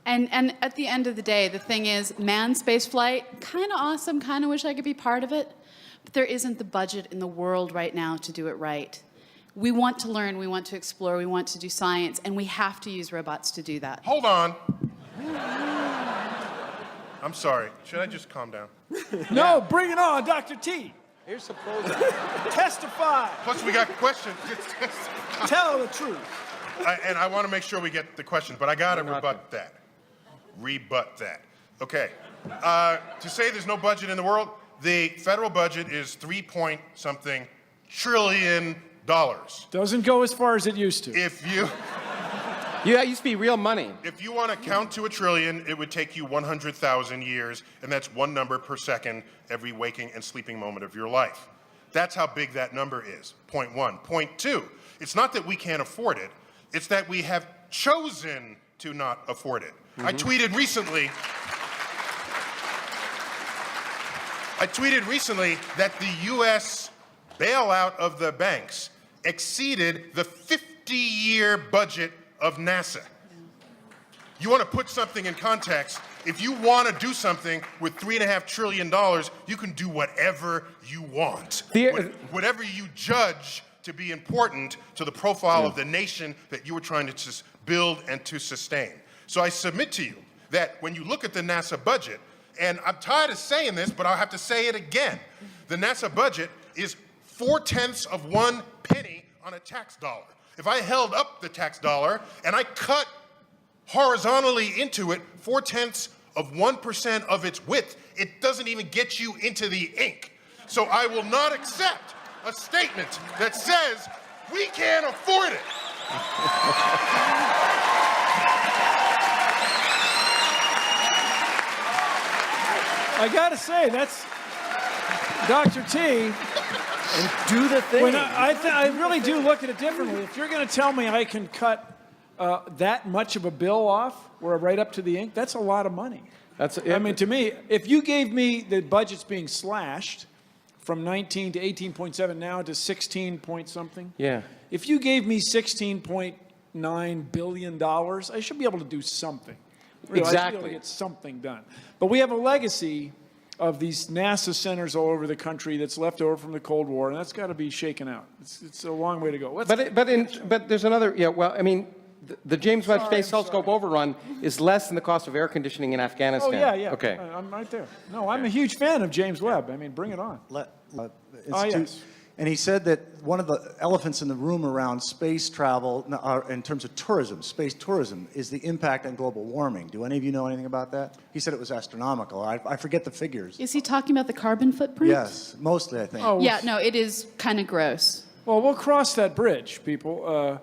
And at the end of the day, the thing is, manned space flight, kind of awesome, kind of wish I could be part of it, but there isn't the budget in the world right now to do it right. We want to learn, we want to explore, we want to do science, and we have to use robots to do that. Hold on. I'm sorry. Should I just calm down? No, bring it on, Dr. T. Here's the pros. Testify. Plus, we got questions. Tell the truth. And I want to make sure we get the questions, but I got to rebut that. Okay. To say there's no budget in the world, the federal budget is 3-point-something trillion dollars. Doesn't go as far as it used to. If you... Yeah, it used to be real money. If you want to count to a trillion, it would take you 100,000 years, and that's one number per second every waking and sleeping moment of your life. That's how big that number is, point one. Point two, it's not that we can't afford it, it's that we have chosen to not afford it. I tweeted recently that the U.S. bailout of the banks exceeded the 50-year budget of NASA. You want to put something in context. If you want to do something with $3.5 trillion, you can do whatever you want. Whatever you judge to be important to the profile of the nation that you were trying to build and to sustain. So I submit to you that when you look at the NASA budget, and I'm tired of saying this, but I'll have to say it again, the NASA budget is 0.4 of 1 penny on a tax dollar. If I held up the tax dollar and I cut horizontally into it 0.4 of 1% of its width, it doesn't even get you into the ink. So I will not accept a statement that says we can't afford it. I gotta say, that's Dr. T. And do the thing. When I really do look at it differently. If you're going to tell me I can cut that much of a bill off, or right up to the ink, that's a lot of money. I mean, to me, if you gave me the budget's being slashed from 19 to 18.7 now to 16 point something. Yeah. If you gave me $16.9 billion, I should be able to do something. Really, I should be able to get something done. But we have a legacy of these NASA centers all over the country that's left over from the Cold War, and that's got to be shaken out. It's a long way to go. But there's another, well, I mean, the James Webb Space Telescope overrun is less than the cost of air conditioning in Afghanistan. Oh, yeah. Okay. I'm right there. No, I'm a huge fan of James Webb. I mean, bring it on. Yes. And he said that one of the elephants in the room around space travel, in terms of tourism, space tourism, is the impact on global warming. Do any of you know anything about that? He said it was astronomical. I forget the figures. Is he talking about the carbon footprint? Yes, mostly, I think. Oh, Yeah, no, it is kind of gross. Well, we'll cross that bridge, people.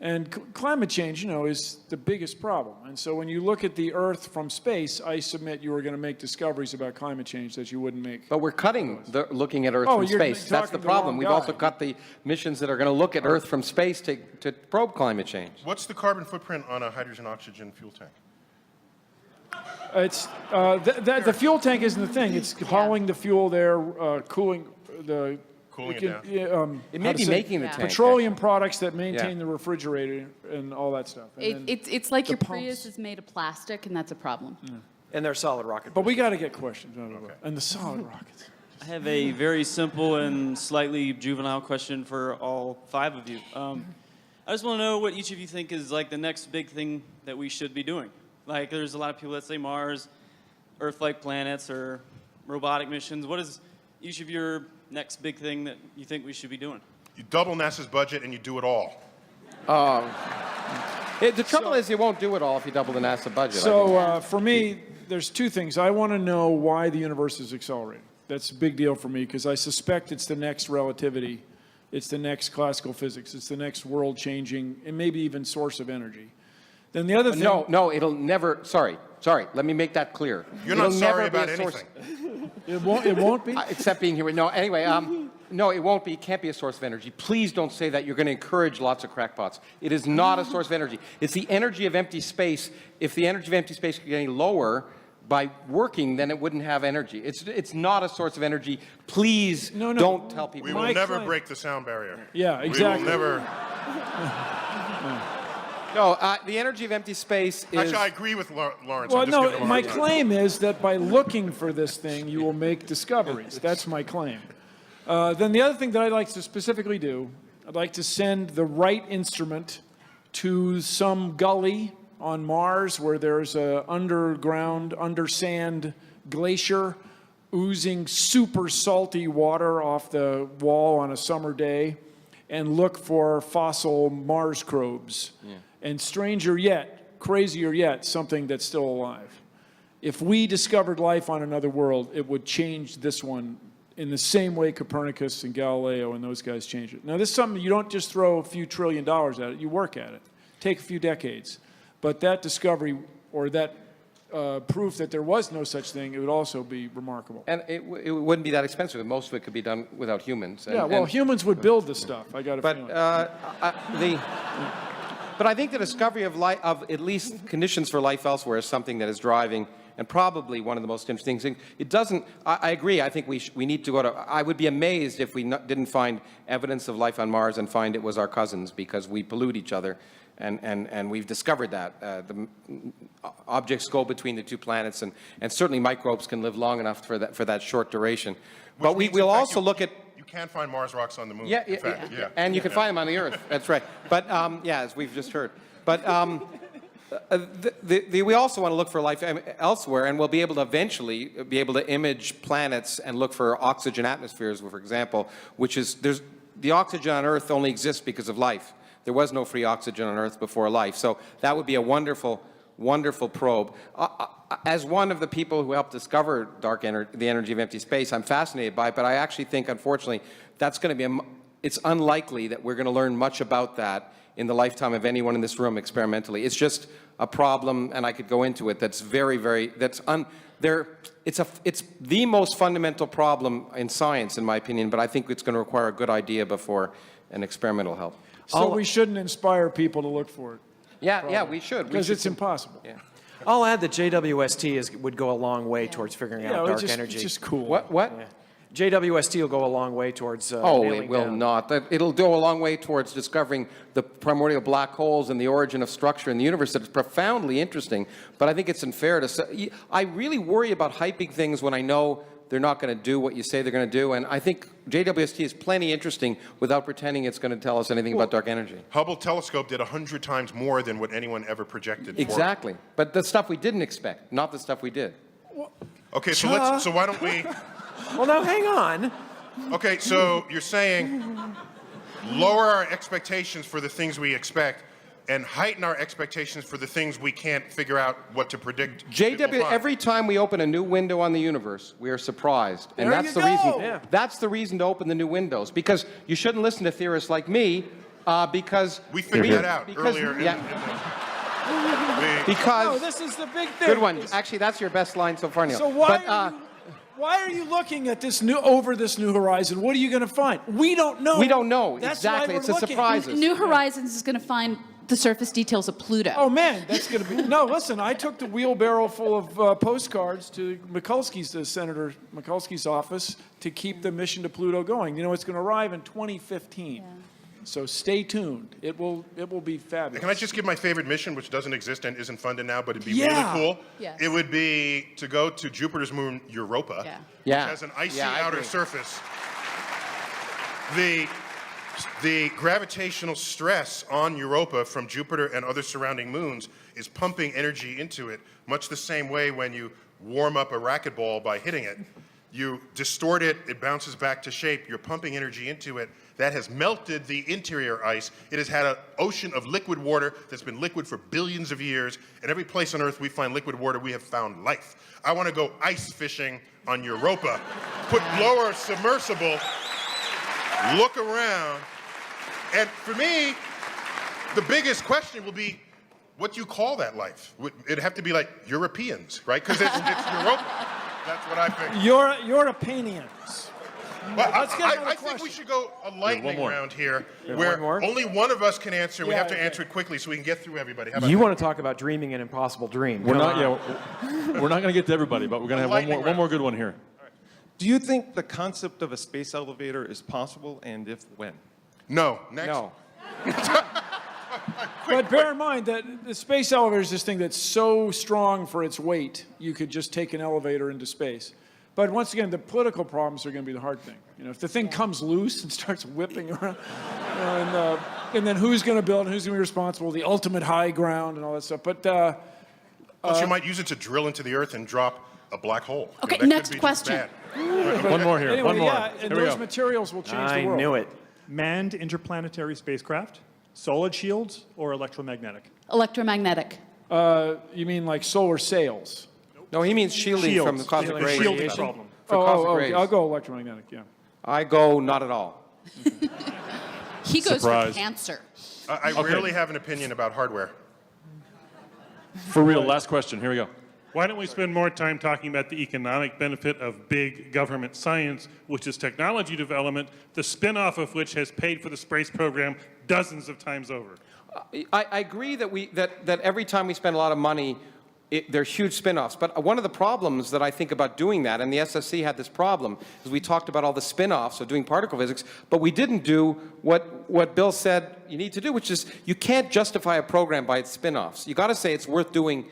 And climate change, is the biggest problem. And so when you look at the Earth from space, I submit you are going to make discoveries about climate change that you wouldn't make. But we're cutting looking at Earth from space. That's the problem. We've also cut the missions that are going to look at Earth from space to probe climate change. What's the carbon footprint on a hydrogen-oxygen fuel tank? It's the fuel tank isn't the thing. It's hauling the fuel there, cooling the... Cooling it down. It may be making the tank. Petroleum products that maintain the refrigerator and all that stuff. It's like your pumps. Prius is made of plastic, and that's a problem. And they're solid rocket. But we got to get questions. And the solid rockets. I have a very simple and slightly juvenile question for all 5 of you. I just want to know what each of you think is like the next big thing that we should be doing. Like, there's a lot of people that say Mars, Earth-like planets, or robotic missions. What is each of your next big thing that you think we should be doing? You double NASA's budget and you do it all. The trouble is you won't do it all if you double the NASA budget. So for me, there's 2 things. I want to know why the universe is accelerating. That's a big deal for me because I suspect it's the next relativity. It's the next classical physics. It's the next world-changing and maybe even source of energy. Then the other thing... No, it'll never... Sorry. Let me make that clear. You're not sorry about anything. It won't be? Except being here. No, anyway, no, it won't be. It can't be a source of energy. Please don't say that. You're going to encourage lots of crackpots. It is not a source of energy. It's the energy of empty space. If the energy of empty space could get any lower by working, then it wouldn't have energy. It's not a source of energy. Please don't tell people. We will never break the sound barrier. Yeah, exactly. We will never... No, the energy of empty space is... Actually, I agree with Lawrence. Well, I'm just giving no, him a my hard time. claim is that by looking for this thing, you will make discoveries. That's my claim. Then the other thing that I'd like to specifically do, I'd like to send the right instrument to some gully on Mars where there's a underground, undersand glacier oozing super salty water off the wall on a summer day, and look for fossil Mars probes. Yeah. And stranger yet, crazier yet, something that's still alive. If we discovered life on another world, it would change this one in the same way Copernicus and Galileo and those guys changed it. Now, this is something you don't just throw a few $1 trillion at it. You work at it. Take a few decades. But that discovery, or that proof that there was no such thing, it would also be remarkable. And it wouldn't be that expensive. Most of it could be done without humans. Yeah, well, humans would build the stuff. I got a feeling. But I think the discovery of at least conditions for life elsewhere is something that is driving, and probably one of the most interesting things. It doesn't. I agree. I think we need to go to. I would be amazed if we didn't find evidence of life on Mars and find it was our cousins, because we pollute each other. And we've discovered that. The objects go between the two planets, and certainly microbes can live long enough for that short duration. But we'll also look at... You can find Mars rocks on the moon, yeah, in fact. Yeah. And you can find them on the Earth. That's right. But, yeah, as we've just heard. But we also want to look for life elsewhere, and we'll be able to eventually be able to image planets and look for oxygen atmospheres, for example, which is... the oxygen on Earth only exists because of life. There was no free oxygen on Earth before life. So that would be a wonderful, wonderful probe. As one of the people who helped discover the energy of empty space, I'm fascinated by it, but I actually think, unfortunately, that's going to be it's unlikely that we're going to learn much about that in the lifetime of anyone in this room experimentally. It's just a problem, and I could go into it, that's very, very, it's the most fundamental problem in science, in my opinion, but I think it's going to require a good idea before an experiment will help. So we shouldn't inspire people to look for it. Yeah, we should. Because it's impossible. Yeah. I'll add that JWST would go a long way towards figuring out dark energy. It's just cool. What? Yeah. JWST will go a long way towards Oh, nailing it will down. not. It'll go a long way towards discovering the primordial black holes and the origin of structure in the universe. That is profoundly interesting, but I think it's unfair to say. I really worry about hyping things when I know they're not going to do what you say they're going to do, and I think JWST is plenty interesting without pretending it's going to tell us anything about dark energy. Hubble telescope did 100 times more than what anyone ever projected. Exactly, but the stuff we didn't expect, not the stuff we did. Okay, so why don't we... Well, now, hang on. Okay, so you're saying lower our expectations for the things we expect and heighten our expectations for the things we can't figure out what to predict. Every time we open a new window on the universe, we are surprised. And There that's you the reason. go. Yeah. That's the reason to open the new windows. Because you shouldn't listen to theorists like me, because We figured that out because- earlier. yeah. Because No, this is the big thing. good one. Actually, that's your best line so far, Neil. So why are you looking at this over this new horizon? What are you going to find? We don't know. We don't know. That's Exactly. Why we're It's a looking. surprise. New Horizons is going to find the surface details of Pluto. Oh man, that's going to be no. Listen, I took the wheelbarrow full of postcards to Senator Mikulski's office to keep the mission to Pluto going. You know, it's going to arrive in 2015. So stay tuned. It will be fabulous. Can I just give my favorite mission, which doesn't exist and isn't funded now, but it'd be Yeah. really cool? Yes. It would be to go to Jupiter's moon, Europa, Yeah. Yeah. which has an icy Yeah, I outer agree. surface. The gravitational stress on Europa from Jupiter and other surrounding moons is pumping energy into it, much the same way when you warm up a racquetball by hitting it. You distort it, it bounces back to shape, you're pumping energy into it. That has melted the interior ice. It has had an ocean of liquid water that's been liquid for billions of years, and every place on Earth we find liquid water, we have found life. I want to go ice fishing on Europa, lower submersible, look around, and for me, the biggest question will be, what do you call that life? It'd have to be like Europeans, right? Because it's Europa. That's what I think. Europeans. Well, Let's get another I think we question. should go a lightning round here, one where more? only one of us can answer. We Yeah, have to okay. answer it quickly so we can get through everybody. How about You that? want to talk about dreaming an impossible dream? We're Come not. on. Yeah, we're not going to get to everybody, but we're going to have Lightning one more round. good one here. Do you think the concept of a space elevator is possible, and if when? No. Next. No. But bear in mind that the space elevator is this thing that's so strong for its weight, you could just take an elevator into space. But once again, the political problems are going to be the hard thing. You know, if the thing comes loose and starts whipping around, you know, and then who's going to build and who's going to be responsible, the ultimate high ground and all that stuff. But Plus, you might use it to drill into the earth and drop a black hole. Okay, That could next be just question. bad. One more here. anyway, One more. yeah, and Here we those go. materials will change the I world. knew it. Manned interplanetary spacecraft, solid shields, or electromagnetic? Electromagnetic. You mean like solar sails? No, he means shielding from the Shields. cosmic The rays. shield Radiation? problem. For cosmic okay. rays. I'll go electromagnetic, yeah. I go not at all. He goes Surprise. for cancer. I rarely have an opinion about hardware. For real, last question. Here we go. Why don't we spend more time talking about the economic benefit of big government science, which is technology development, the spin-off of which has paid for the space program dozens of times over? I agree that every time we spend a lot of money, there's huge spin-offs. But one of the problems that I think about doing that, and the SSC had this problem, is we talked about all the spin-offs of doing particle physics, but we didn't do what Bill said you need to do, which is you can't justify a program by its spin-offs. You got to say it's worth doing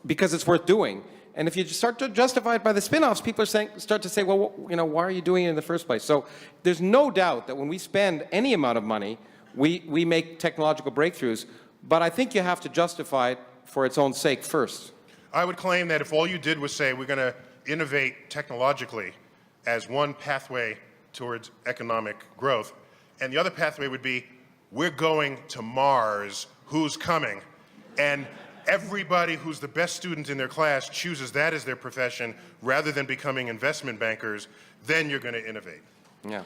because it's worth doing. And if you just start to justify it by the spin-offs, people start to say, well, you know, why are you doing it in the first place? So there's no doubt that when we spend any amount of money, we make technological breakthroughs, but I think you have to justify it for its own sake first. I would claim that if all you did was say we're going to innovate technologically as one pathway towards economic growth, and the other pathway would be we're going to Mars, who's coming? And everybody who's the best student in their class chooses that as their profession rather than becoming investment bankers, then you're going to innovate. Yeah.